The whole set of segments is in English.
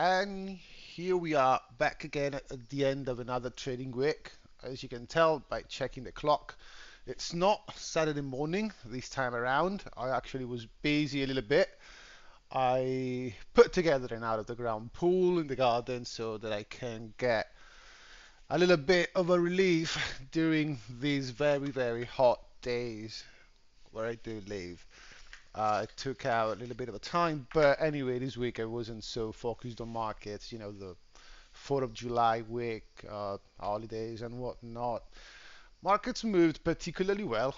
And here we are back again at the end of another trading week. As you can tell by checking the clock, it's not Saturday morning this time around. I actually was busy a little bit. I put together an out of the ground pool in the garden so that I can get a little bit of a relief during these very, very hot days where I do live. It took out a little bit of a time, but anyway, this week I wasn't so focused on markets, the 4th of July week, holidays and whatnot. Markets moved particularly well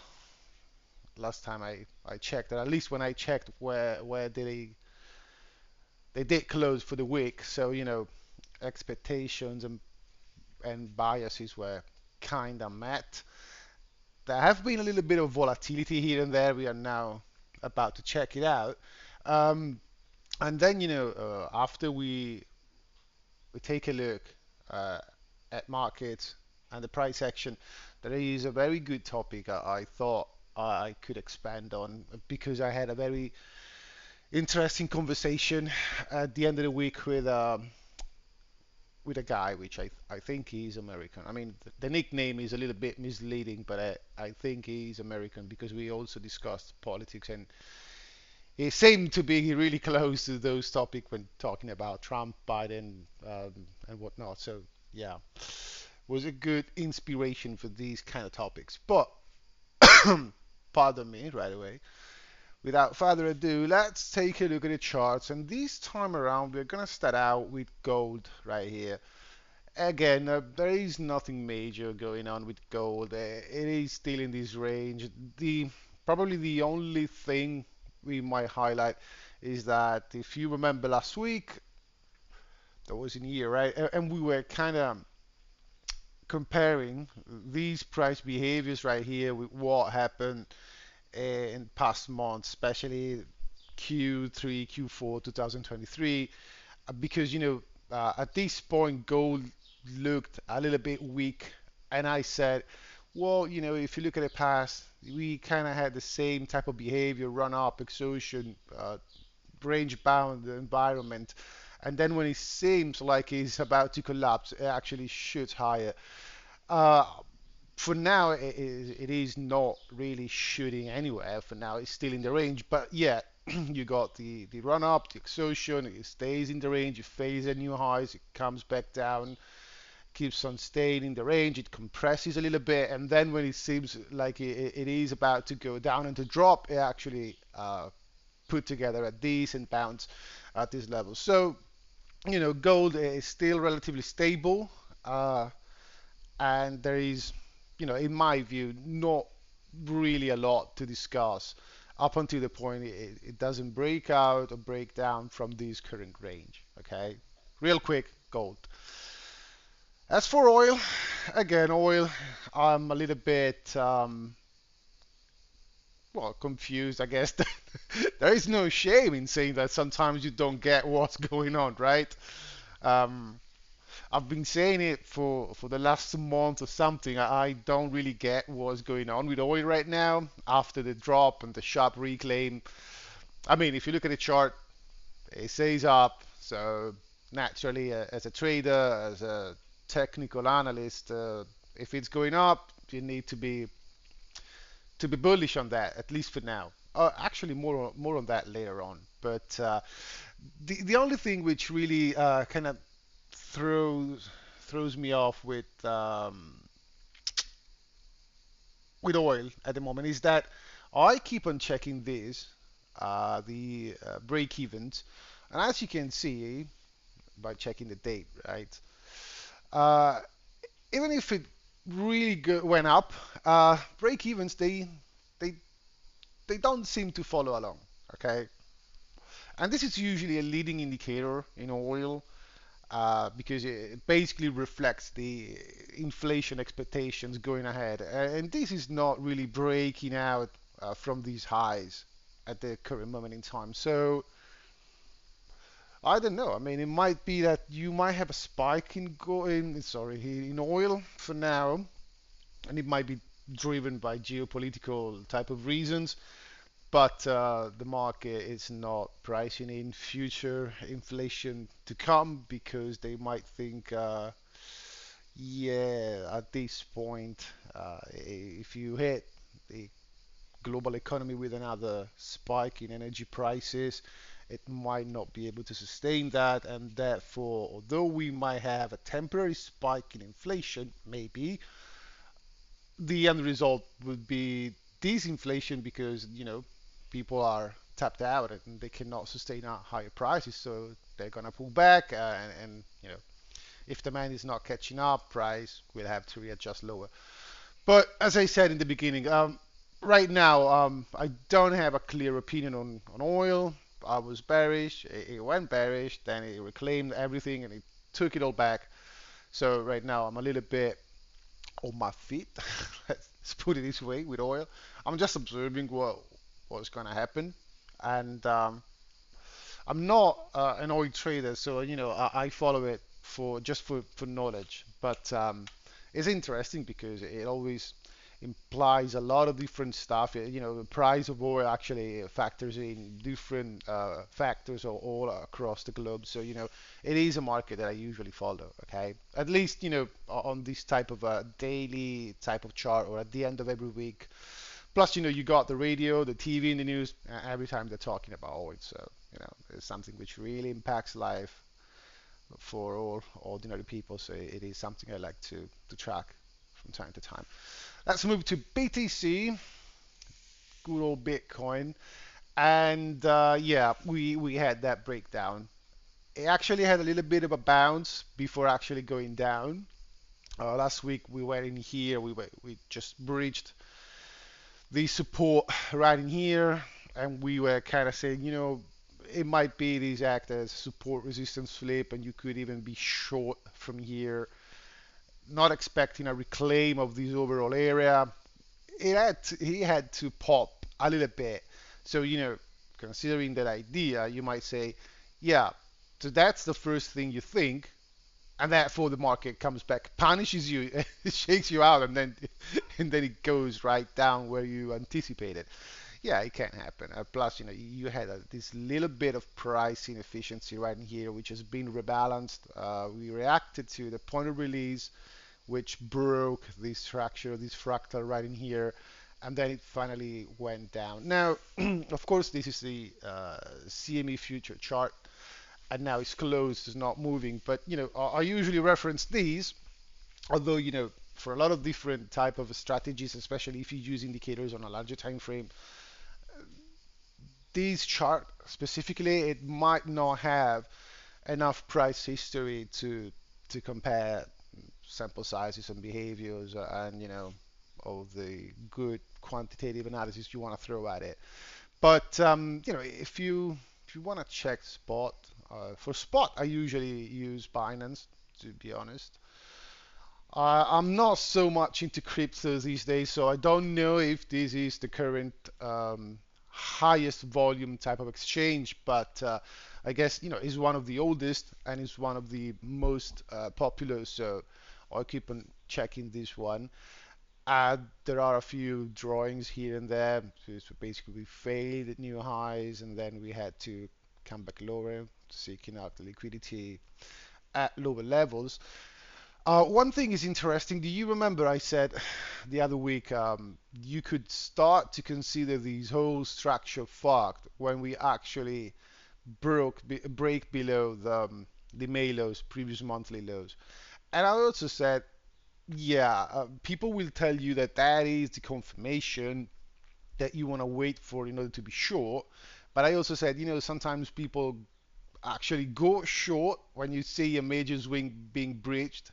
last time I checked, or at least when I checked where they did close for the week. So, expectations and biases were kind of met. There have been a little bit of volatility here and there. We are now about to check it out. Um, and then, after we take a look uh, at markets and the price action, there is a very good topic I thought I could expand on because I had a very interesting conversation at the end of the week with a guy which I think he's American. I mean, the nickname is a little bit misleading, but I think he's American because we also discussed politics and he seemed to be really close to those topics when talking about Trump, Biden, and whatnot. So yeah, was a good inspiration for these kind of topics. But pardon me, right away. Without further ado, let's take a look at the charts. And this time around, we're gonna start out with gold right here. Again, there is nothing major going on with gold. It is still in this range. The Probably the only thing we might highlight is that if you remember last week, that was in here, right? And we were kind of comparing these price behaviors right here with what happened in past months, especially Q3, Q4 2023, because at this point gold looked a little bit weak, and I said, well, if you look at the past, we kind of had the same type of behavior, run up, exhaustion, range bound environment, and then when it seems like it's about to collapse, it actually shoots higher. Uh, for now, it is not really shooting anywhere. For now, it's still in the range, but yeah, you got the run up, the exhaustion, it stays in the range, it fails at new highs, it comes back down, keeps on staying in the range, it compresses a little bit, and then when it seems like it is about to go down and to drop, it actually put together a decent bounce at this level. So, gold is still relatively stable, and there is, in my view, not really a lot to discuss up until the point it doesn't break out or break down from this current range. Okay, real quick, gold. As for oil, again, oil, I'm a little bit, well, confused, I guess. There is no shame in saying that sometimes you don't get what's going on, right? Um, I've been saying it for the last month or something. I don't really get what's going on with oil right now after the drop and the sharp reclaim. I mean, if you look at the chart, it says up. So naturally, as a trader, as a technical analyst, if it's going up, you need to be bullish on that, at least for now. Actually, more on that later on. But the only thing which really kind of throws me off with oil at the moment is that I keep on checking this, the break evens, and as you can see by checking the date, right? Uh, Even if it really went up, break evens they they don't seem to follow along. Okay, and this is usually a leading indicator in oil because it basically reflects the inflation expectations going ahead. And this is not really breaking out from these highs at the current moment in time. So I don't know. I mean, it might be that you might have a spike in oil for now, and it might be driven by geopolitical type of reasons. but the market is not pricing in future inflation to come because they might think, yeah, at this point, if you hit the global economy with another spike in energy prices, it might not be able to sustain that, and therefore, although we might have a temporary spike in inflation, maybe the end result would be disinflation because people are tapped out and they cannot sustain higher prices, so they're gonna pull back, and if demand is not catching up, price will have to readjust lower. But as I said in the beginning, right now I don't have a clear opinion on oil. I was bearish, it went bearish, then it reclaimed everything and it took it all back. So right now I'm a little bit on my feet. Let's put it this way with oil. I'm just observing what's gonna happen, and I'm not an oil trader, so I follow it for just for knowledge. But it's interesting because it always implies a lot of different stuff. The price of oil actually factors in different factors all across the globe. So it is a market that I usually follow. Okay, at least on this type of a daily type of chart or at the end of every week. Plus, you got the radio, the TV, and the news every time they're talking about oil. So, it's something which really impacts life for all ordinary people. So it is something I like to track from time to time. Let's move to BTC, good old Bitcoin. And yeah, we had that breakdown. It actually had a little bit of a bounce before actually going down. Last week we went in here, we just breached the support right in here, and we were kind of saying, it might be these act as support resistance flip, and you could even be short from here, not expecting a reclaim of this overall area. He had to pop a little bit. So, considering that idea, you might say, yeah, so that's the first thing you think, and therefore the market comes back, punishes you, it shakes you out, and then it goes right down where you anticipated. Yeah, it can happen. Plus, you had this little bit of price inefficiency right in here, which has been rebalanced. We reacted to the point of release, which broke this structure, this fractal right in here, and then it finally went down. Now, of course, this is the CME future chart, and now it's closed, it's not moving. But I usually reference these, although for a lot of different type of strategies, especially if you use indicators on a larger time frame, this chart specifically, it might not have enough price history to compare sample sizes and behaviors, and all the good quantitative analysis you want to throw at it. But if you want to check spot, for spot I usually use Binance, to be honest. I'm not so much into crypto these days, so I don't know if this is the current highest volume type of exchange, but I guess it's one of the oldest and it's one of the most popular. So I'll keep on checking this one. There are a few drawings here and there. So basically, we failed at new highs and then we had to come back lower, seeking out the liquidity at lower levels. One thing is interesting. Do you remember I said the other week you could start to consider these whole structure fucked when we actually break below the May lows, previous monthly lows. And I also said, yeah, people will tell you that that is the confirmation that you want to wait for in order to be short. But I also said, sometimes people actually go short when you see a major swing being breached,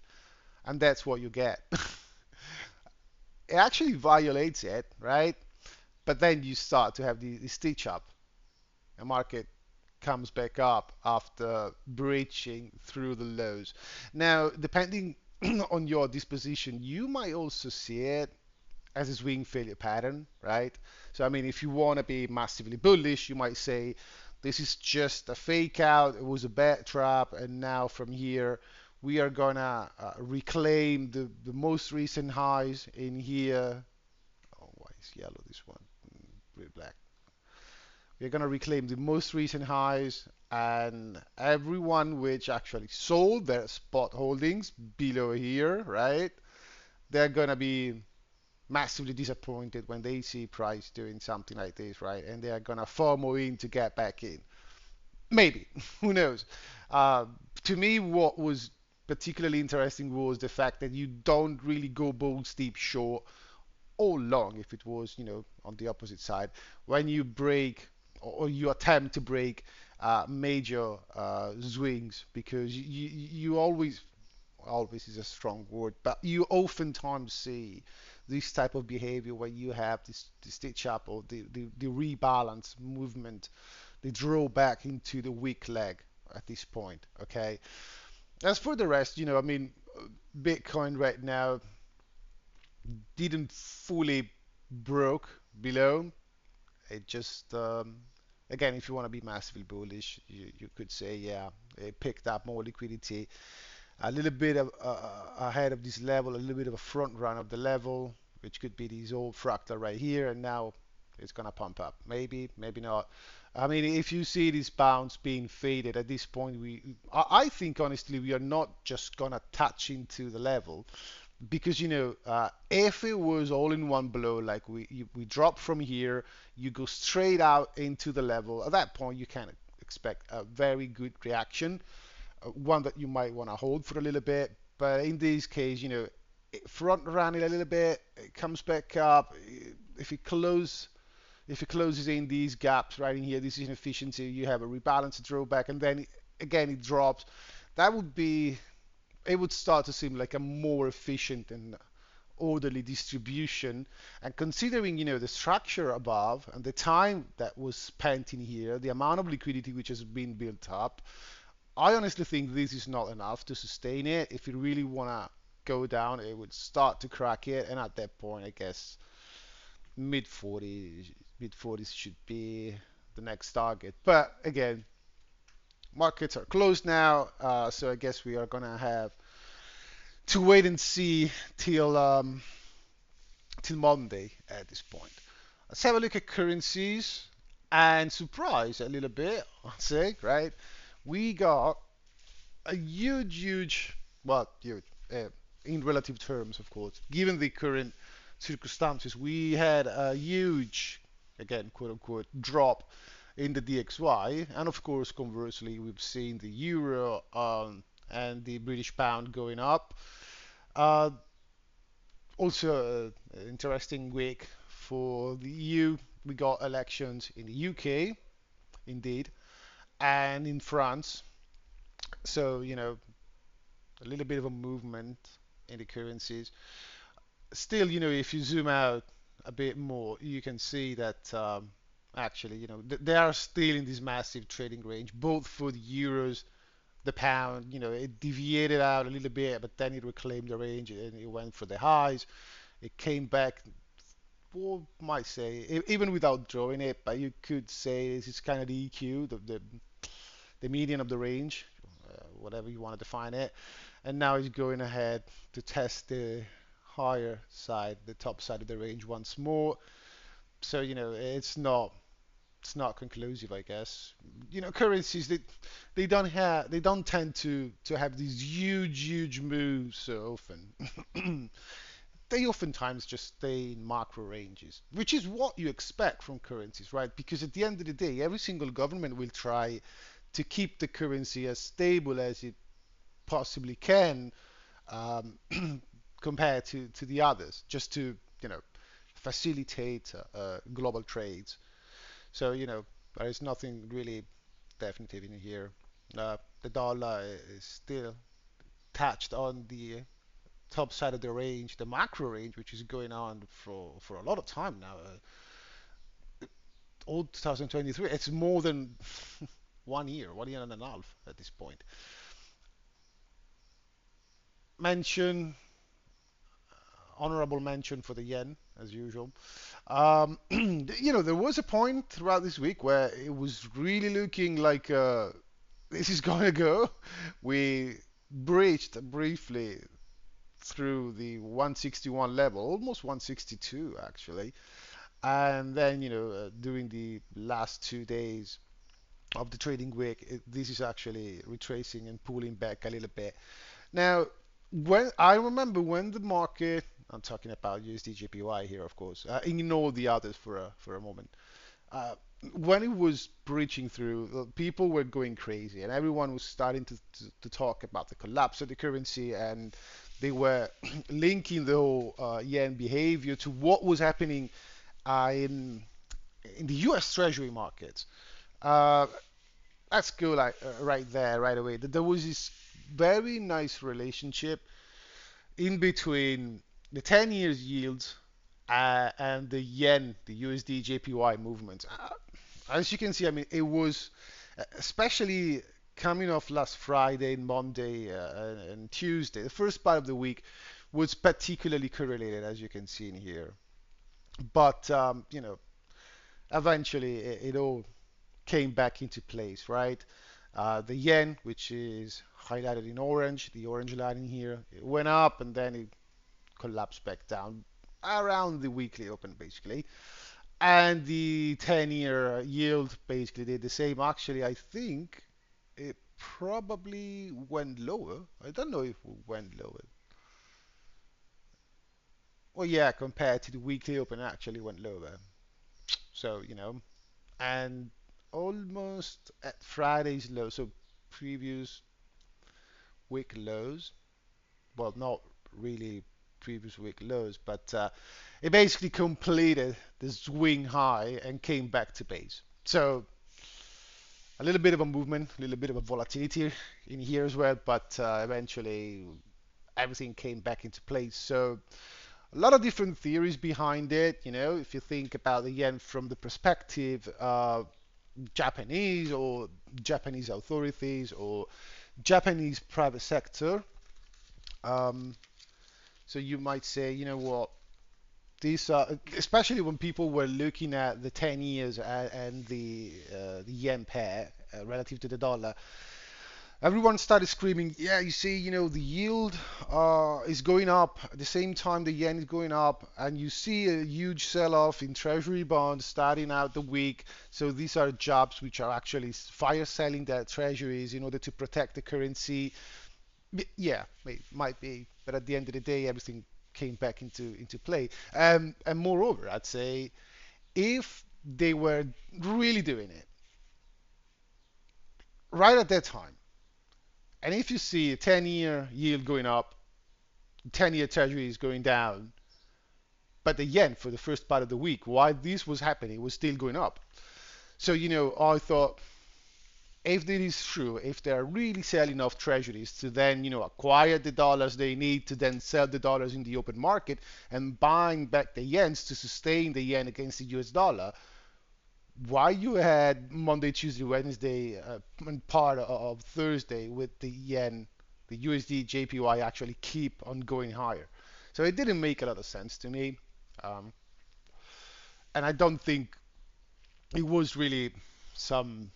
and that's what you get. It actually violates it, right? But then you start to have the stitch up. The market comes back up after breaching through the lows. Now, depending on your disposition, you might also see it as a swing failure pattern, right? So, I mean, if you want to be massively bullish, you might say this is just a fake out, it was a bear trap, and now from here we are gonna reclaim the most recent highs in here. Oh, why is yellow this one? Black. We're going to reclaim the most recent highs, and everyone which actually sold their spot holdings below here, right? They're going to be massively disappointed when they see price doing something like this, right? And they are going to FOMO in to get back in. Maybe, who knows? Uh, to me, what was particularly interesting was the fact that you don't really go bold steep short all long if it was, on the opposite side. When you break or you attempt to break major swings, because you always is a strong word, but you oftentimes see this type of behavior where you have this stitch up or the rebalance movement, the draw back into the weak leg at this point. Okay. As for the rest, I mean, Bitcoin right now didn't fully broke below. It just again, if you want to be massively bullish, you could say, yeah, it picked up more liquidity, a little bit ahead of this level, a little bit of a front run of the level, which could be this old fractal right here, and now it's gonna pump up. Maybe, maybe not. I mean, if you see this bounce being faded at this point, I think honestly we are not just gonna touch into the level, because if it was all in one blow, like we drop from here, you go straight out into the level. At that point, you can expect a very good reaction, one that you might want to hold for a little bit. But in this case, front running a little bit, it comes back up. If it close, if it closes in these gaps right in here, this inefficiency, you have a rebalance, a drawback, and then again it drops. That would be, it would start to seem like a more efficient and orderly distribution. And considering, the structure above and the time that was spent in here, the amount of liquidity which has been built up, I honestly think this is not enough to sustain it. If you really want to go down, it would start to crack it, and at that point, I guess mid 40s, mid 40s should be the next target. But again, markets are closed now, so I guess we are gonna have to wait and see till Monday at this point. Let's have a look at currencies and surprise a little bit, I'd say, right? We got a huge, well, huge, in relative terms, of course, given the current circumstances, we had a huge, again, quote unquote, drop in the DXY. And of course, conversely, we've seen the euro and the British pound going up. Uh, Also, interesting week for the EU. We got elections in the UK, indeed, and in France. So, a little bit of a movement in the currencies. Still, if you zoom out a bit more, you can see that actually, they are still in this massive trading range, both for the euros, the pound. It deviated out a little bit, but then it reclaimed the range and it went for the highs. It came back, well, might say, even without drawing it, but you could say this is kind of the EQ, the median of the range, whatever you want to define it. And now it's going ahead to test the higher side, the top side of the range once more. So, it's not conclusive, I guess. Currencies, they don't tend to have these huge moves so often. They oftentimes just stay in macro ranges, which is what you expect from currencies, right? Because at the end of the day, every single government will try to keep the currency as stable as it possibly can, um, compared to the others, just to facilitate global trades. So there is nothing really definitive in here. The dollar is still touched on the top side of the range, the macro range, which is going on for a lot of time now. All 2023, it's more than 1 year and a half at this point. Mention, honorable mention for the yen, as usual. There was a point throughout this week where it was really looking like this is going to go. We breached briefly through the 161 level, almost 162 actually, And then, during the last 2 days of the trading week, this is actually retracing and pulling back a little bit. Now, when I remember when the market, I'm talking about USD JPY here, of course, ignore the others for a moment. Uh, when it was breaching through, people were going crazy, and everyone was starting to talk about the collapse of the currency, and they were linking the whole yen behavior to what was happening in the U.S. Treasury markets. Uh, let's go like right there, right away. There was this very nice relationship in between the 10 years yields and the yen, the USD JPY movement. As you can see, I mean, it was especially coming off last Friday, Monday, and Tuesday. The first part of the week was particularly correlated, as you can see in here. But eventually it all came back into place, right? The yen, which is highlighted in orange, the orange line in here, it went up and then it collapsed back down around the weekly open, basically. And the 10-year yield basically did the same. Actually, I think it probably went lower. I don't know if it went lower. Well, yeah, compared to the weekly open, it actually went lower. So, and almost at Friday's low, so previous week lows. Well, not really previous week lows, but it basically completed the swing high and came back to base. So a little bit of a movement, a little bit of a volatility in here as well, but eventually everything came back into place. So a lot of different theories behind it. If you think about the yen from the perspective of Japanese or Japanese authorities or Japanese private sector, um, so you might say, you know what, these are, especially when people were looking at the 10 years and the yen pair relative to the dollar, everyone started screaming, yeah, you see, the yield is going up at the same time the yen is going up, and you see a huge sell-off in treasury bonds starting out the week. So these are jobs which are actually fire selling their treasuries in order to protect the currency. Yeah, it might be, but at the end of the day, everything came back into play. And moreover, I'd say if they were really doing it right at that time, and if you see a 10-year yield going up, 10-year treasury is going down, but the yen for the first part of the week, while this was happening, was still going up. So, I thought if this is true, if they're really selling off treasuries to then, acquire the dollars they need to then sell the dollars in the open market and buying back the yens to sustain the yen against the US dollar, why you had Monday, Tuesday, Wednesday, and part of Thursday with the yen, the USD JPY actually keep on going higher. So it didn't make a lot of sense to me. Um, and I don't think it was really some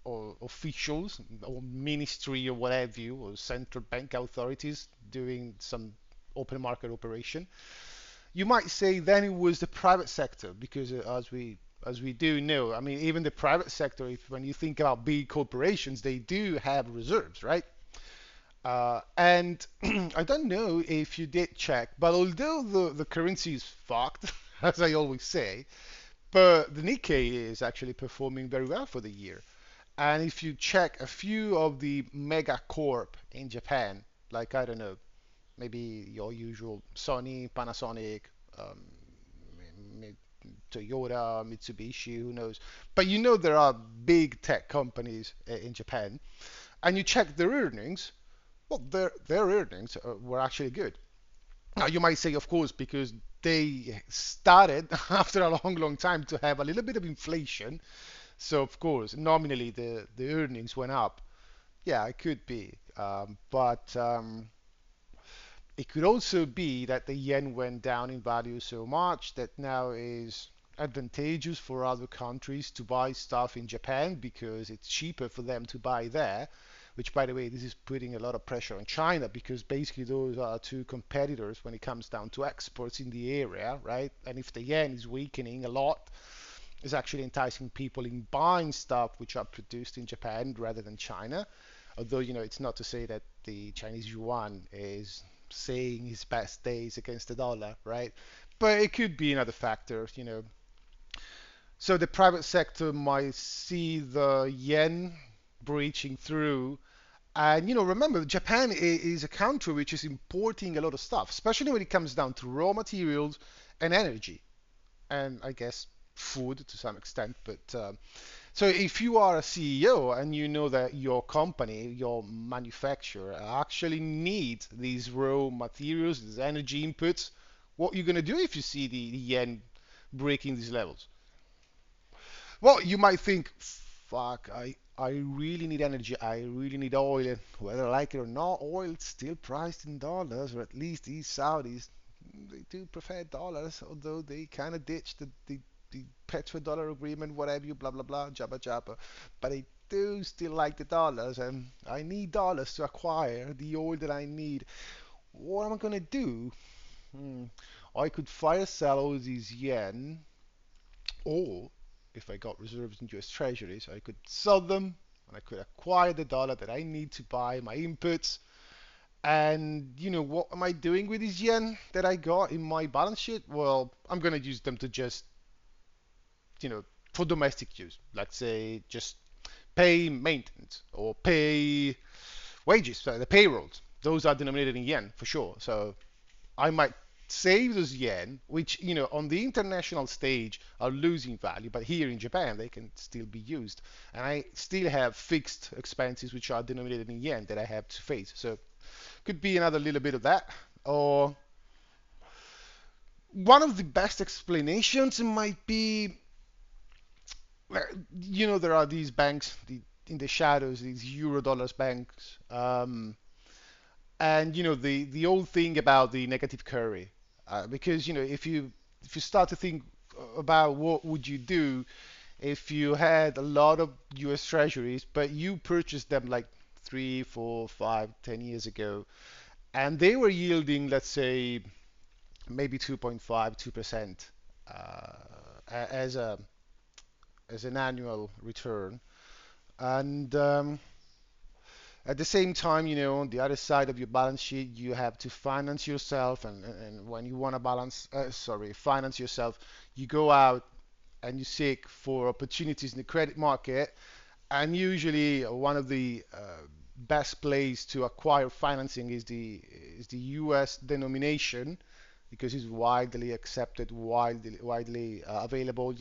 or officials or ministry or whatever you or central bank authorities doing some open market operation. You might say then it was the private sector because as we do know, I mean even the private sector, if when you think about big corporations, they do have reserves, right? And I don't know if you did check, but although the currency is fucked, as I always say, but the Nikkei is actually performing very well for the year. And if you check a few of the mega corp in Japan, like I don't know, maybe your usual Sony, Panasonic, um, Toyota, Mitsubishi, who knows? But there are big tech companies in Japan, and you check their earnings. Well, their earnings were actually good. Now you might say, of course, because they started after a long, long time to have a little bit of inflation. So of course, nominally the earnings went up. Yeah, it could be, but it could also be that the yen went down in value so much that now is advantageous for other countries to buy stuff in Japan because it's cheaper for them to buy there. which by the way, this is putting a lot of pressure on China because basically those are two competitors when it comes down to exports in the area, right? And if the yen is weakening a lot, it's actually enticing people in buying stuff which are produced in Japan rather than China. Although, it's not to say that the Chinese yuan is seeing his best days against the dollar, right? But it could be another factor. So the private sector might see the yen breaching through. And remember, Japan is a country which is importing a lot of stuff, especially when it comes down to raw materials and energy, and I guess food to some extent. But so if you are a CEO and you know that your company, your manufacturer actually needs these raw materials, these energy inputs, what are you going to do if you see the yen breaking these levels? Well, you might think, fuck, I really need energy. I really need oil. And whether I like it or not, oil is still priced in dollars, or at least these Saudis, they do prefer dollars, although they kind of ditched the petrodollar agreement, whatever you blah blah blah, jabba jabba. But they do still like the dollars, and I need dollars to acquire the oil that I need. What am I gonna do? Hmm. I could fire sell all these yen, or if I got reserves in US treasuries, I could sell them and I could acquire the dollar that I need to buy my inputs. And what am I doing with these yen that I got in my balance sheet? Well, I'm gonna use them to just, for domestic use. Let's say just pay maintenance or pay wages, so the payrolls. Those are denominated in yen for sure. So I might save those yen, which on the international stage are losing value, but here in Japan they can still be used, and I still have fixed expenses which are denominated in yen that I have to face. So could be another little bit of that, or one of the best explanations might be, well, there are these banks in the shadows, these euro dollars banks, and the old thing about the negative carry, because if you start to think about what would you do if you had a lot of U.S. Treasuries, but you purchased them like 3, 4, 5, 10 years ago, and they were yielding, let's say, maybe 2.5, 2% as an annual return, and at the same time, on the other side of your balance sheet, you have to finance yourself, and when you want to finance yourself, you go out and you seek for opportunities in the credit market, and usually one of the best place to acquire financing is the U.S. denomination because it's widely accepted, widely available.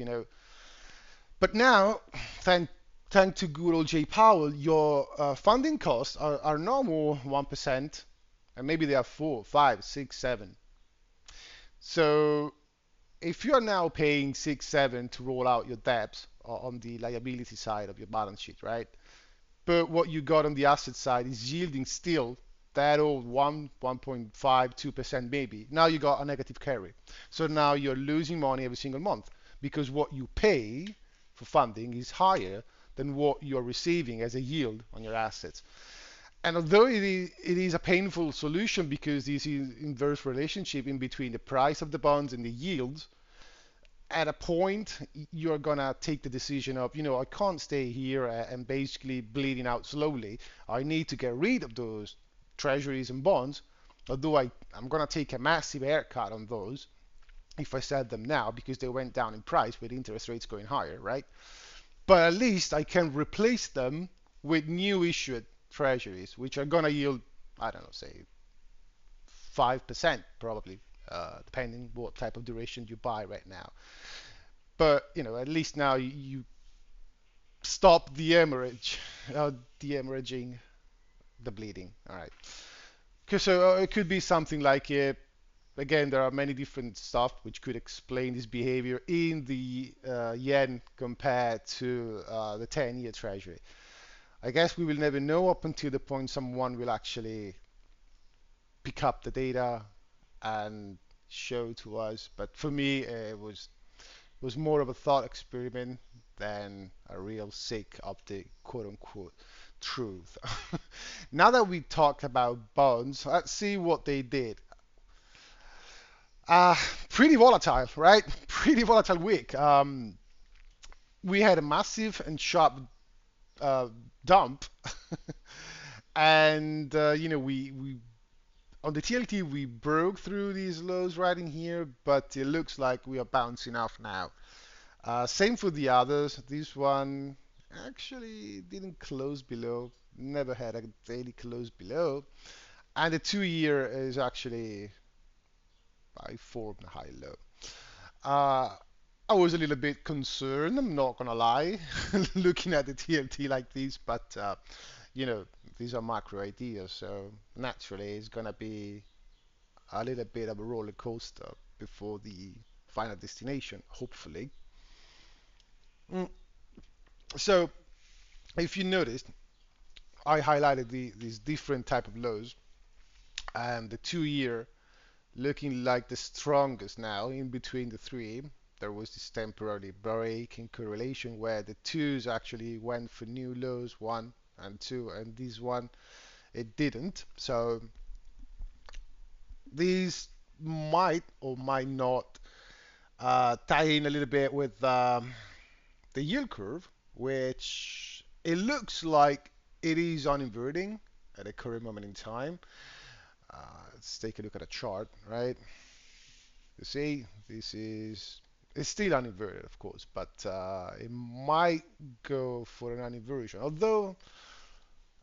But now, thanks to good old Jay Powell, your funding costs are no more 1%, and maybe they are 4, 5, 6, 7. So if you are now paying 6, 7 to roll out your debts on the liability side of your balance sheet, right? But what you got on the asset side is yielding still that old 1, 1.5, 2% maybe. Now you got a negative carry. So now you're losing money every single month because what you pay for funding is higher than what you're receiving as a yield on your assets. And although it is a painful solution because this is inverse relationship in between the price of the bonds and the yields, at a point you're gonna take the decision of, I can't stay here and basically bleeding out slowly. I need to get rid of those treasuries and bonds, although I'm gonna take a massive haircut on those if I sell them now because they went down in price with interest rates going higher, right? But at least I can replace them with new issued treasuries, which are gonna yield, I don't know, say 5% probably, depending what type of duration you buy right now. But at least now you stop the hemorrhage, the hemorrhaging, the bleeding. All right. Because so it could be something like again, there are many different stuff which could explain this behavior in the yen compared to the 10-year treasury. I guess we will never know up until the point someone will actually pick up the data and show to us. But for me, it was more of a thought experiment than a real sake of the quote unquote truth. Now that we talked about bonds, let's see what they did. Uh, Pretty volatile, right? Pretty volatile week. We had a massive and sharp uh, dump, and we on the TLT we broke through these lows right in here, but it looks like we are bouncing off now. Same for the others. This one actually didn't close below, never had a daily close below, and the 2 year is actually I formed a high low. Uh, I was a little bit concerned, I'm not gonna lie, looking at the TLT like this, but these are macro ideas, so naturally it's gonna be a little bit of a roller coaster before the final destination, hopefully. Mm, So if you noticed, I highlighted these different type of lows, and the 2 year looking like the strongest now in between the three. There was this temporary break in correlation where the twos actually went for new lows, one and two, and this one it didn't. So these might or might not tie in a little bit with the yield curve, which it looks like it is on inverting at a current moment in time. Let's take a look at a chart, right? You see, this is it's still uninverted, of course, but it might go for an uninversion. Although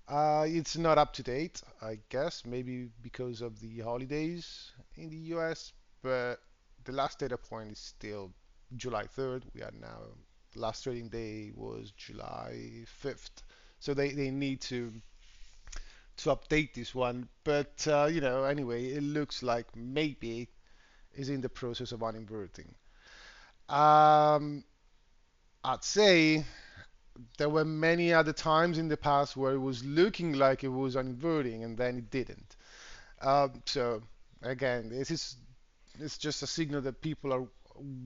it's not up to date, I guess, maybe because of the holidays in the US, but the last data point is still July 3rd. We are now, last trading day was July 5th. So they need to update this one. But, anyway, it looks like maybe is in the process of uninverting. Um, I'd say there were many other times in the past where it was looking like it was uninverting and then it didn't. So again, this is it's just a signal that people are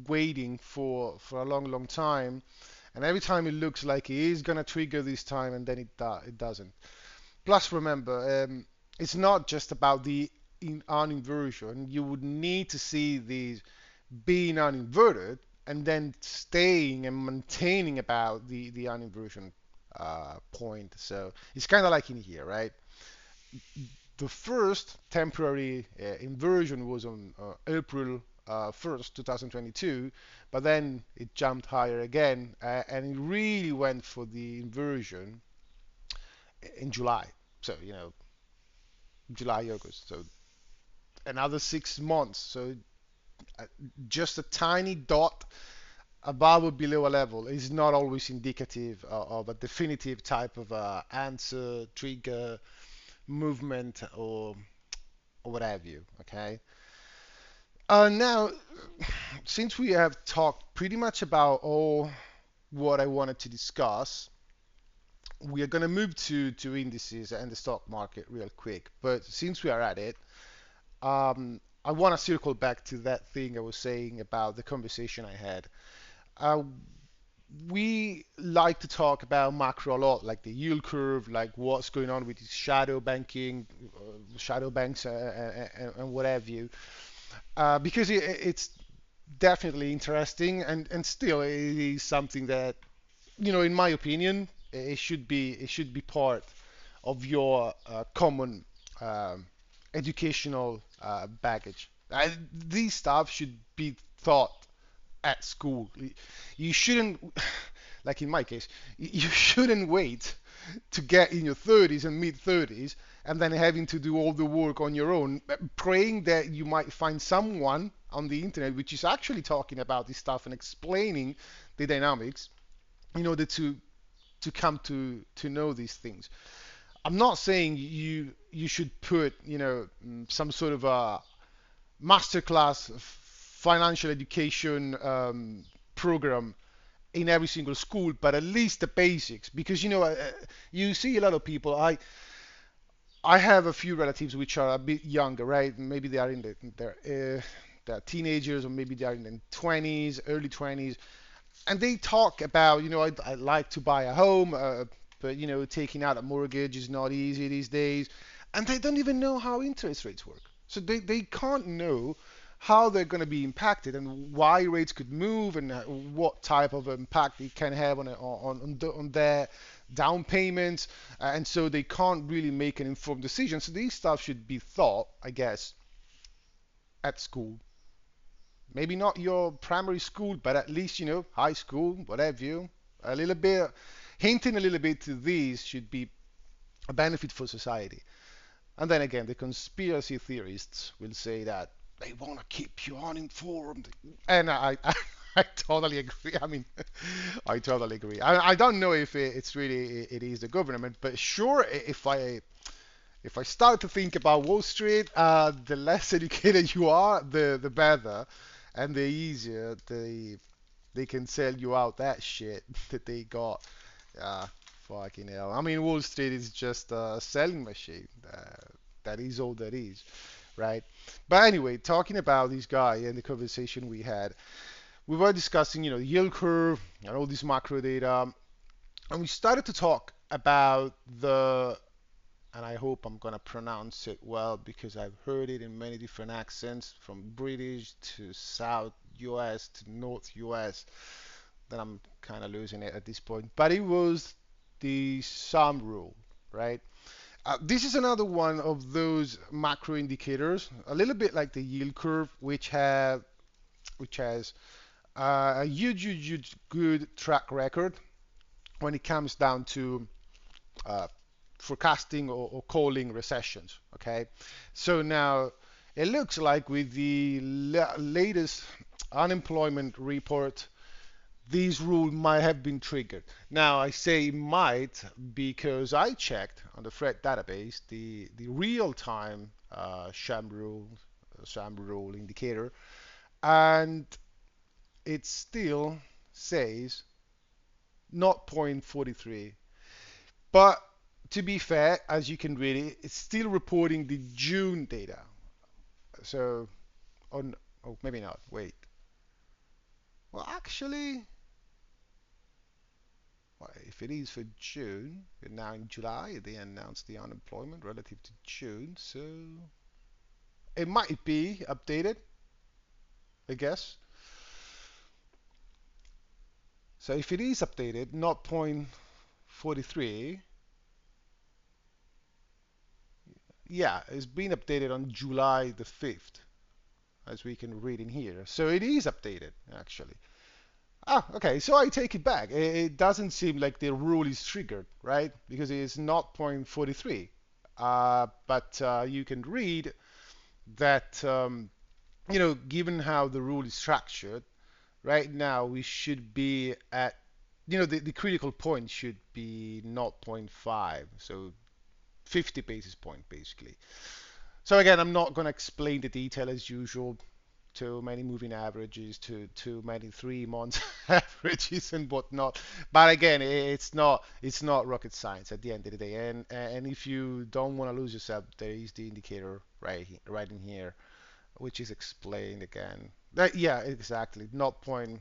waiting for a long, long time, and every time it looks like it is gonna trigger this time, and then it doesn't. Plus, remember, it's not just about the uninversion. You would need to see these being uninverted and then staying and maintaining about the uninversion point. So it's kind of like in here, right? The first temporary inversion was on April 1st, 2022, but then it jumped higher again, and it really went for the inversion in July. So, July, August. So another 6 months. So uh, just a tiny dot above or below a level is not always indicative of a definitive type of answer, trigger, movement, or what have you. Okay. Now, since we have talked pretty much about all what I wanted to discuss, we are going to move to indices and the stock market real quick. But since we are at it, I want to circle back to that thing I was saying about the conversation I had. Uh, we like to talk about macro a lot, like the yield curve, like what's going on with shadow banking, shadow banks, and what have you, because it's definitely interesting, and still it is something that, in my opinion, it should be part of your common educational baggage. These stuff should be taught at school. You shouldn't, like in my case, you shouldn't wait to get in your 30s and mid 30s and then having to do all the work on your own, praying that you might find someone on the internet which is actually talking about this stuff and explaining the dynamics in order to come to know these things. I'm not saying you should put some sort of a masterclass financial education program in every single school, but at least the basics, because you see a lot of people. I have a few relatives which are a bit younger, right? Maybe they are in they're teenagers, or maybe they are in their 20s, early 20s, and they talk about, I like to buy a home. but taking out a mortgage is not easy these days, and they don't even know how interest rates work. So they can't know how they're going to be impacted and why rates could move and what type of impact it can have on their down payments, and so they can't really make an informed decision. So these stuff should be thought, I guess, at school. Maybe not your primary school, but at least high school, whatever you. A little bit hinting a little bit to these should be a benefit for society. And then again, the conspiracy theorists will say that they want to keep you uninformed, and I totally agree. I mean, I totally agree. I don't know if it's really it is the government, but sure, if I start to think about Wall Street, the less educated you are, the better, and the easier they can sell you out that shit that they got. Uh, Fucking hell. I mean, Wall Street is just a selling machine. That is all that is, right? But anyway, talking about this guy and the conversation we were discussing, the yield curve and all this macro data, and we started to talk about and I hope I'm gonna pronounce it well because I've heard it in many different accents, from British to South US to North US. Then I'm kind of losing it at this point. But it was the sum rule, right? This is another one of those macro indicators, a little bit like the yield curve, which has a huge good track record when it comes down to uh, forecasting or calling recessions. Okay, so now it looks like with the latest unemployment report, these rules might have been triggered. Now I say might because I checked on the Fred database the real-time sham rule indicator, and it still says not 0.43. But to be fair, as you can read it, it's still reporting the June data. So on, oh, maybe not. Wait. Well, actually, well, if it is for June, we're now in July. They announced the unemployment relative to June, so it might be updated, I guess. So if it is updated, not 0.43, yeah, it's been updated on July the 5th, as we can read in here. So it is updated, actually. Ah, okay, so I take it back. It doesn't seem like the rule is triggered, right? Because it's not 0.43. But you can read that, given how the rule is structured, right now we should be at, the critical point should be 0.5, so 50 basis point basically. So again, I'm not going to explain the detail as usual. Too many moving averages, too many 3 months averages and whatnot. But again, it's not rocket science at the end of the day. And if you don't want to lose yourself, there is the indicator right in here, which is explained again. Yeah, exactly, not point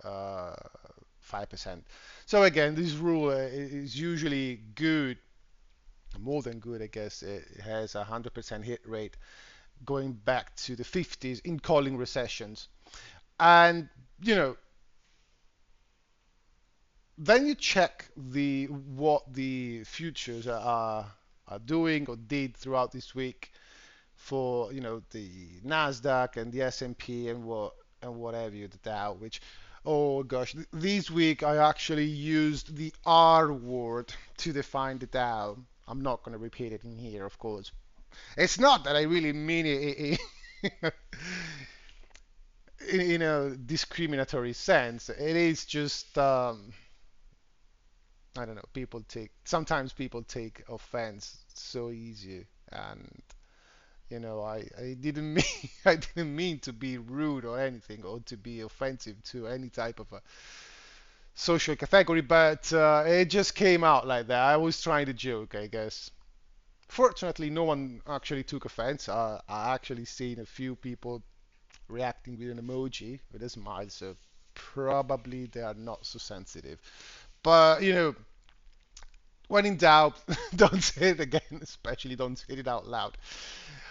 5%. So again, this rule is usually good, more than good, I guess. It has a 100% hit rate going back to the 50s in calling recessions. And, you know, then you check what the futures are doing or did throughout this week for, the Nasdaq and the S&P and whatever you, the Dow, which, oh gosh, this week I actually used the R word to define the Dow. I'm not going to repeat it in here, of course. It's not that I really mean it in a discriminatory sense. It is just, I don't know. Sometimes people take offense so easy, and I didn't mean I didn't mean to be rude or anything, or to be offensive to any type of a social category, but it just came out like that. I was trying to joke, I guess. Fortunately, no one actually took offense. I actually seen a few people reacting with an emoji with a smile, so probably they are not so sensitive. But when in doubt, don't say it again, especially don't say it out loud.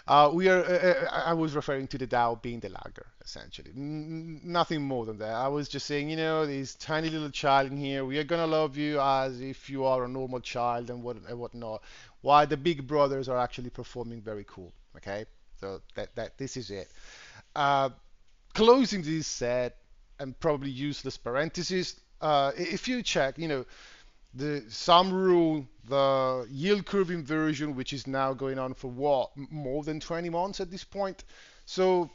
I was referring to the Dow being the lagger, essentially. Nothing more than that. I was just saying, this tiny little child in here, we are gonna love you as if you are a normal child and whatnot. While the big brothers are actually performing very cool. Okay, so that this is it. Uh, Closing this set and probably useless parentheses. If you check, the some rule the yield curve inversion, which is now going on for what, more than 20 months at this point. So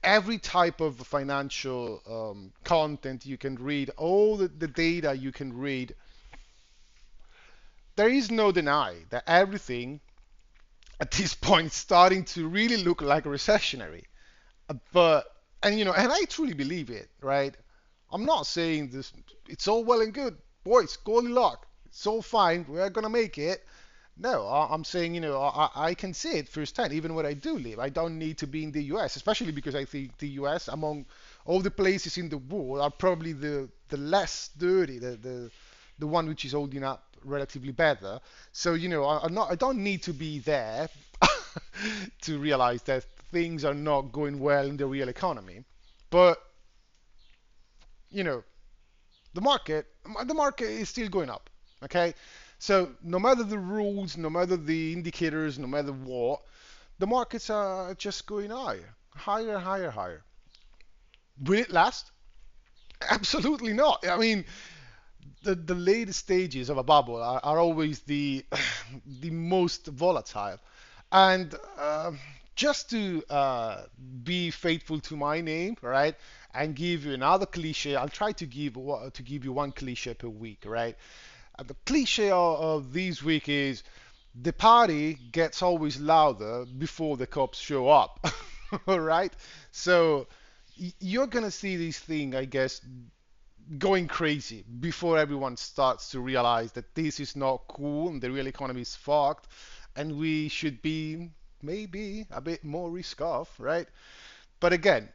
every type of financial content you can read, all the data you can read, there is no deny that everything at this point is starting to really look like recessionary. But and I truly believe it, right? I'm not saying this. It's all well and good, boys. Goldilocks. It's all fine. We're gonna make it. No, I'm saying I can see it firsthand, even where I do live. I don't need to be in the U.S., especially because I think the U.S. among all the places in the world are probably the less dirty, the one which is holding up relatively better. So I don't need to be there to realize that things are not going well in the real economy. But you know, the market, the market is still going up. Okay, so no matter the rules, no matter the indicators, no matter what, the markets are just going higher, higher, higher, higher. Will it last? Absolutely not. I mean, the latest stages of a bubble are always the the most volatile. And just to be faithful to my name, right, and give you another cliche, I'll try to give you one cliche per week, right? The cliche of this week is the party gets always louder before the cops show up. All right, so you're gonna see this thing, I guess, going crazy before everyone starts to realize that this is not cool and the real economy is fucked and we should be maybe a bit more risk off, right? But again,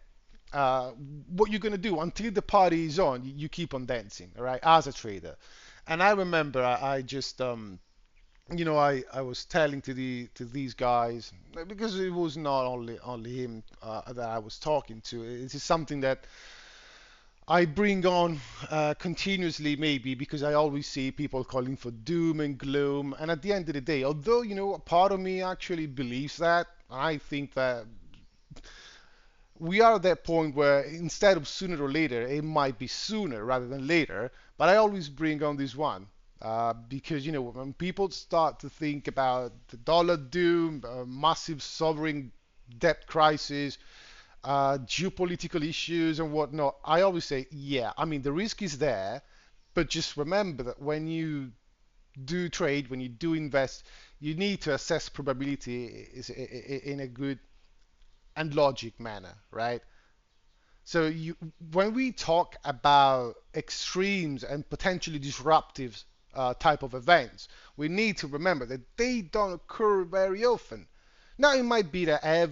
uh, what you're going to do until the party is on, you keep on dancing, right? As a trader. And I remember I just, I was telling to these guys because it was not only him that I was talking to. It is something that I bring on continuously, maybe because I always see people calling for doom and gloom. And at the end of the day, although, a part of me actually believes that, I think that we are at that point where instead of sooner or later, it might be sooner rather than later. But I always bring on this one. Because when people start to think about the dollar doom, massive sovereign debt crisis, geopolitical issues and whatnot, I always say, yeah, I mean, the risk is there, but just remember that when you do trade, when you do invest, you need to assess probability in a good and logic manner, right? So when we talk about extremes and potentially disruptive type of events, we need to remember that they don't occur very often. Now it might be that I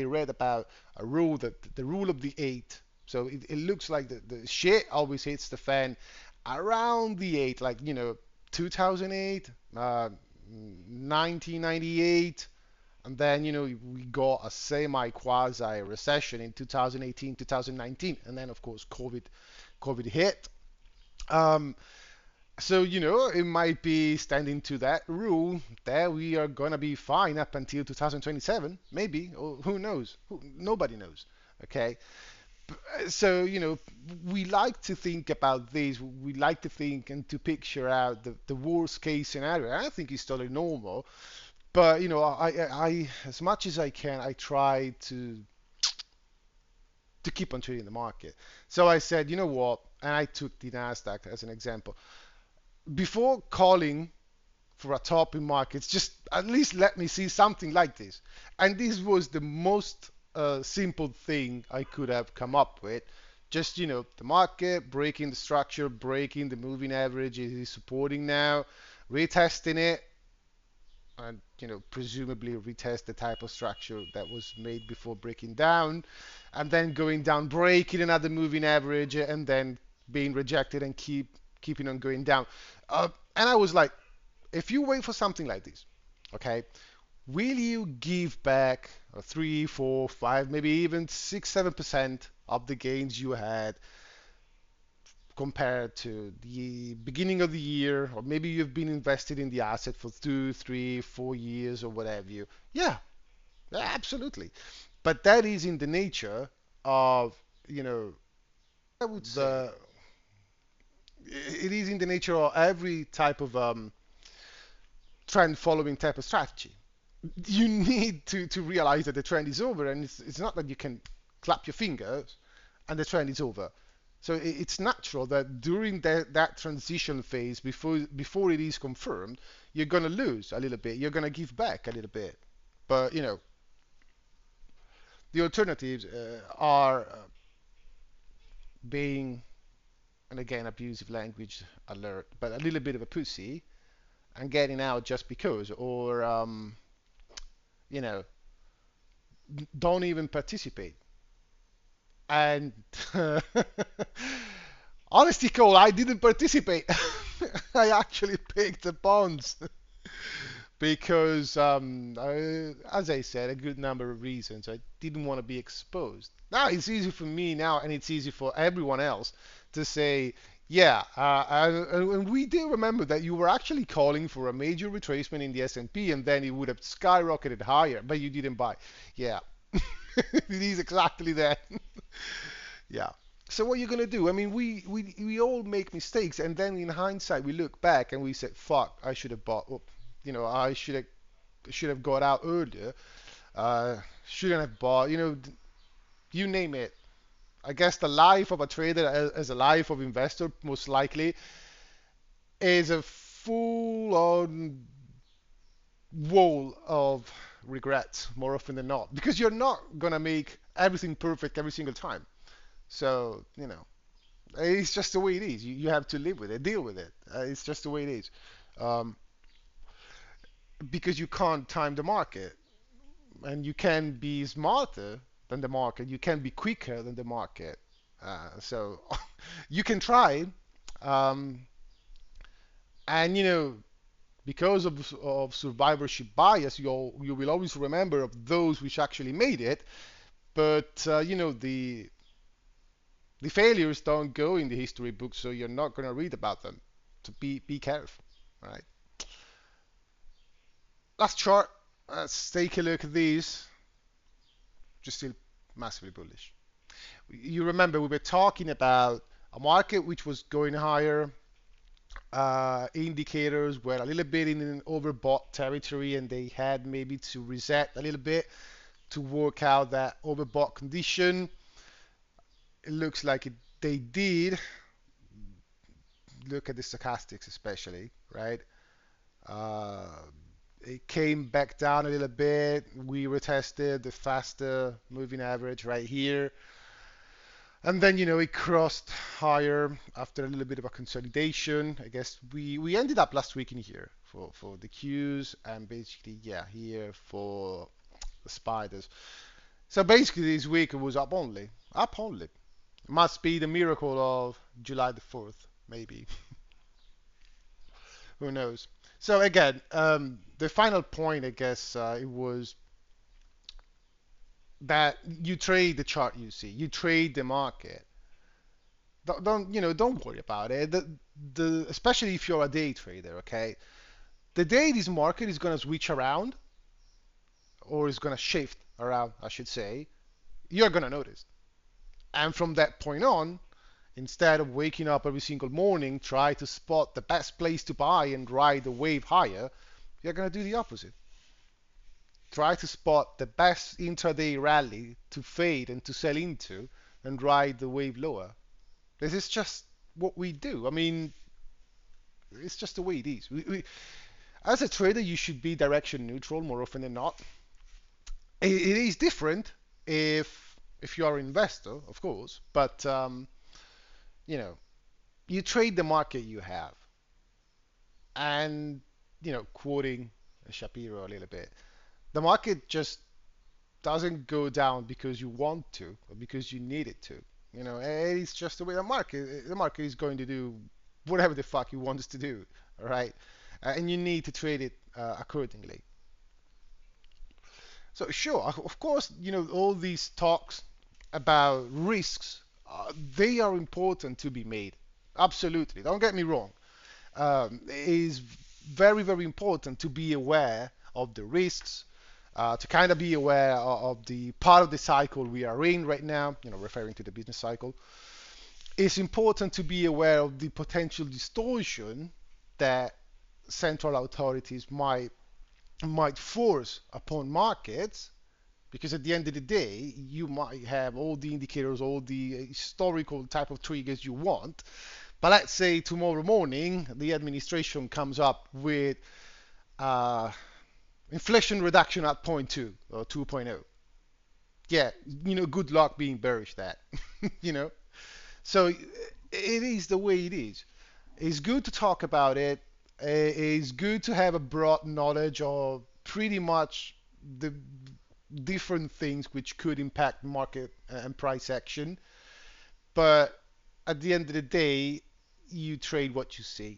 read about a rule that the rule of the eight. So it looks like the shit always hits the fan around the eight, like 2008, 1998, and then we got a semi quasi recession in 2018, 2019, and then of course COVID hit. Um, so, it might be standing to that rule that we are going to be fine up until 2027, maybe, or who knows? Nobody knows. Okay. So, we like to think about this. We like to think and to picture out the worst case scenario. I think it's totally normal. But, as much as I can, I try to keep on trading the market. So I said, you know what? And I took the Nasdaq as an example. Before calling for a top in markets, just at least let me see something like this. And this was the most simple thing I could have come up with. Just, the market breaking the structure, breaking the moving average, it is supporting now, retesting it, and, presumably retest the type of structure that was made before breaking down, and then going down, breaking another moving average, and then being rejected and keeping on going down. And I was like, if you wait for something like this, okay, will you give back 3, 4, 5, maybe even 6, 7% of the gains you had compared to the beginning of the year, or maybe you've been invested in the asset for 2, 3, 4 years or whatever you? Yeah, absolutely. But that is in the nature of, you know, I would say it is in the nature of every type of trend following type of strategy. You need to realize that the trend is over, and it's not that you can clap your fingers and the trend is over. So it's natural that during that transition phase, before it is confirmed, you're gonna lose a little bit. You're gonna give back a little bit. But the alternatives are being, and again, abusive language alert, but a little bit of a pussy and getting out just because, or you know, don't even participate. And honesty, Cole, I didn't participate. I actually picked the bonds because, as I said, a good number of reasons. I didn't want to be exposed. Now it's easy for me now, and it's easy for everyone else to say, yeah. And we do remember that you were actually calling for a major retracement in the S&P, and then it would have skyrocketed higher, but you didn't buy. Yeah, it is exactly that. Yeah. So what are you gonna do? I mean, we all make mistakes, and then in hindsight, we look back and we said, "Fuck, I should have bought. I should have got out earlier. Shouldn't have bought. You name it. I guess the life of a trader, as a life of investor, most likely, is a full-on wall of regrets more often than not, because you're not gonna make everything perfect every single time. So it's just the way it is. You have to live with it, deal with it. It's just the way it is. Um, because you can't time the market, and you can be smarter than the market. You can be quicker than the market. So you can try, um, and because of survivorship bias, you will always remember of those which actually made it. But the failures don't go in the history books, so you're not going to read about them. So be careful, right? Last chart. Let's take a look at these. Just still massively bullish. You remember we were talking about a market which was going higher. Indicators were a little bit in an overbought territory, and they had maybe to reset a little bit to work out that overbought condition. It looks like they did. Look at the stochastics, especially, right? Uh, it came back down a little bit. We retested the faster moving average right here. And then, it crossed higher after a little bit of a consolidation. I guess we ended up last week in here for the Qs, and basically, yeah, here for the spiders. So basically, this week it was up only. Up only. Must be the miracle of July the 4th, maybe. Who knows? So again, the final point, I guess, it was that you trade the chart you see, you trade the market. Don't worry about it. Especially if you're a day trader, okay? The day this market is gonna switch around, or is gonna shift around, I should say, you're gonna notice. And from that point on, instead of waking up every single morning, try to spot the best place to buy and ride the wave higher, you're gonna do the opposite. Try to spot the best intraday rally to fade and to sell into and ride the wave lower. This is just what we do. I mean, it's just the way it is. As a trader, you should be direction neutral more often than not. It is different if you are an investor, of course, but you know, you trade the market you have, and quoting Shapiro a little bit, the market just doesn't go down because you want to or because you need it to. It's just the way the market is going to do whatever the fuck he wants to do, all right? And you need to trade it accordingly. So sure, of course, all these talks about risks, they are important to be made. Absolutely, don't get me wrong. It is very, very important to be aware of the risks, to kind of be aware of the part of the cycle we are in right now, referring to the business cycle. It's important to be aware of the potential distortion that central authorities might force upon markets, because at the end of the day you might have all the indicators, all the historical type of triggers you want, but let's say tomorrow morning the administration comes up with uh, inflation reduction at point 2 or 2.0. Yeah, good luck being bearish that. you know so it is the way it is. It's good to talk about it. It's good to have a broad knowledge of pretty much the different things which could impact market and price action. But at the end of the day, you trade what you see,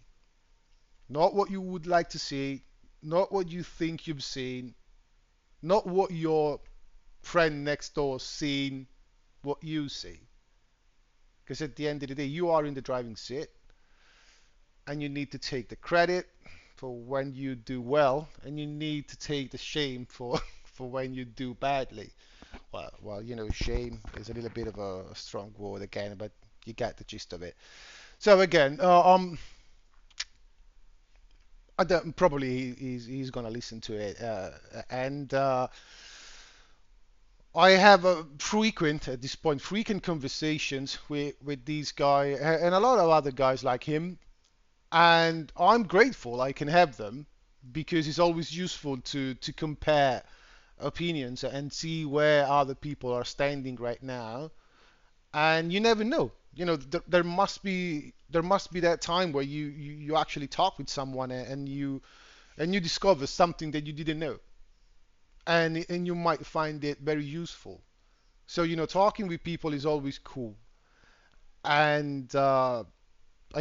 not what you would like to see, not what you think you've seen, not what your friend next door seen, what you see. Because at the end of the day, you are in the driving seat, and you need to take the credit for when you do well, and you need to take the shame for for when you do badly. Well, shame is a little bit of a strong word again, but you get the gist of it. So again, I don't, probably he's gonna listen to it, and I have a frequent at this point frequent conversations with these guy and a lot of other guys like him, and I'm grateful I can have them, because it's always useful to compare opinions and see where other people are standing right now. And you never know. There must be that time where you actually talk with someone, and you discover something that you didn't know, and you might find it very useful. So talking with people is always cool. And I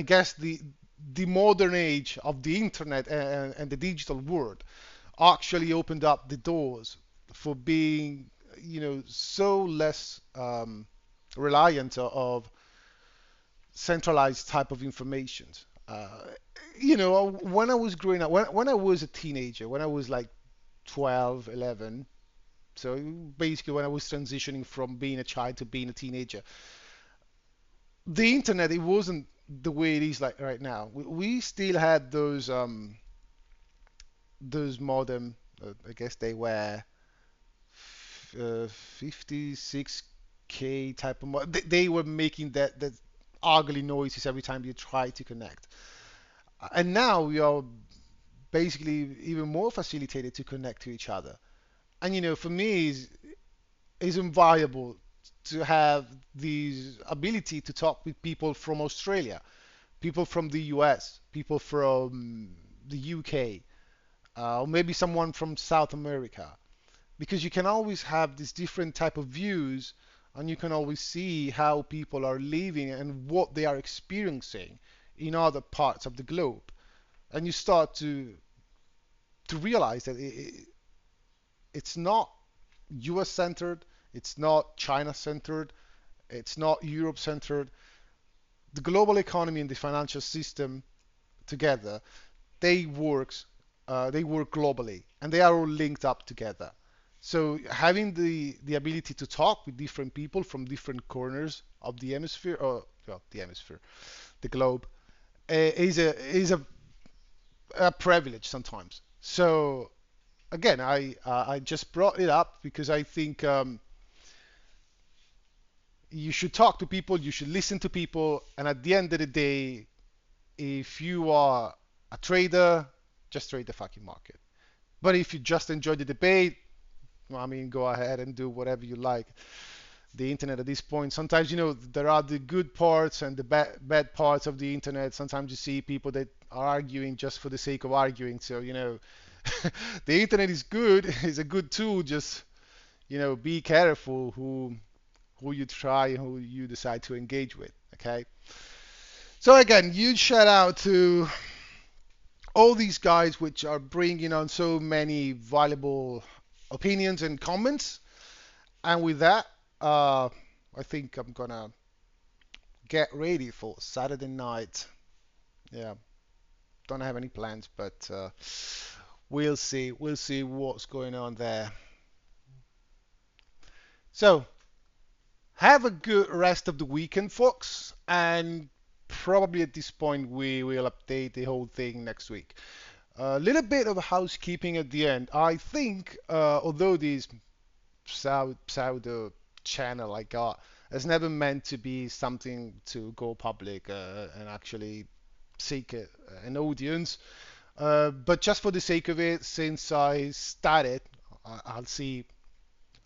guess the modern age of the internet and the digital world actually opened up the doors for being, so less reliant of centralized type of information. When I was growing up, when I was a teenager, when I was like 12, 11, so basically when I was transitioning from being a child to being a teenager, the internet, it wasn't the way it is like right now. We still had those modem. I guess they were 56K type of they were making that ugly noises every time you try to connect. And now we are basically even more facilitated to connect to each other. And for me, it's invaluable to have this ability to talk with people from Australia, people from the US, people from the UK, or maybe someone from South America, because you can always have these different type of views, and you can always see how people are living and what they are experiencing in other parts of the globe. And you start to realize that it's not US centered, it's not China centered, it's not Europe centered. The global economy and the financial system together, they works they work globally, and they are all linked up together. So having the ability to talk with different people from different corners of the hemisphere, or well, the hemisphere, the globe, is a privilege sometimes. So again, I just brought it up because I think you should talk to people, you should listen to people, and at the end of the day, if you are a trader, just trade the fucking market. But if you just enjoy the debate, well, I mean, go ahead and do whatever you like. The internet at this point, sometimes there are the good parts and the bad parts of the internet. Sometimes you see people that are arguing just for the sake of arguing. So the internet is good, it's a good tool. Just be careful who you try, who you decide to engage with. Okay. So again, huge shout out to all these guys which are bringing on so many valuable opinions and comments. And with that, I think I'm gonna get ready for Saturday night. Yeah, don't have any plans, but we'll see. We'll see what's going on there. So have a good rest of the weekend, folks, and probably at this point we will update the whole thing next week. A little bit of housekeeping at the end. I think, although this pseudo channel I got has never meant to be something to go public and actually seek an audience, but just for the sake of it, since I started, I'll see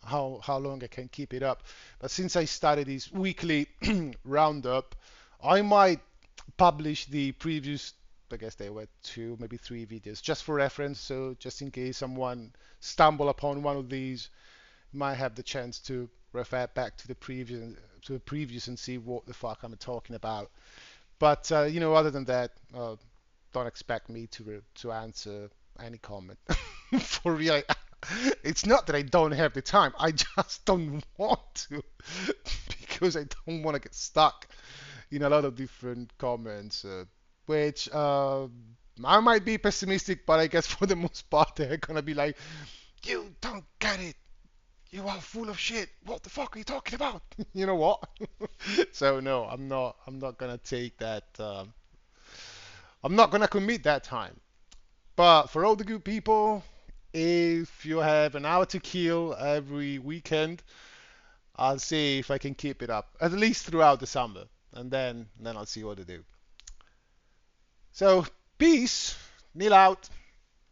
how long I can keep it up. But since I started this weekly roundup, I might publish the previous, I guess they were two, maybe three videos, just for reference. So just in case someone stumble upon one of these, might have the chance to refer back to the previous and see what the fuck I'm talking about. But other than that, don't expect me to answer any comment. For real, it's not that I don't have the time. I just don't want to because I don't want to get stuck in a lot of different comments, which I might be pessimistic, but I guess for the most part they're gonna be like, "You don't get it. You are full of shit. What the fuck are you talking about?" You know what? So no, I'm not. I'm not gonna take that. I'm not gonna commit that time. But for all the good people, if you have an hour to kill every weekend, I'll see if I can keep it up at least throughout the summer, and then I'll see what to do. So peace. Kneel out.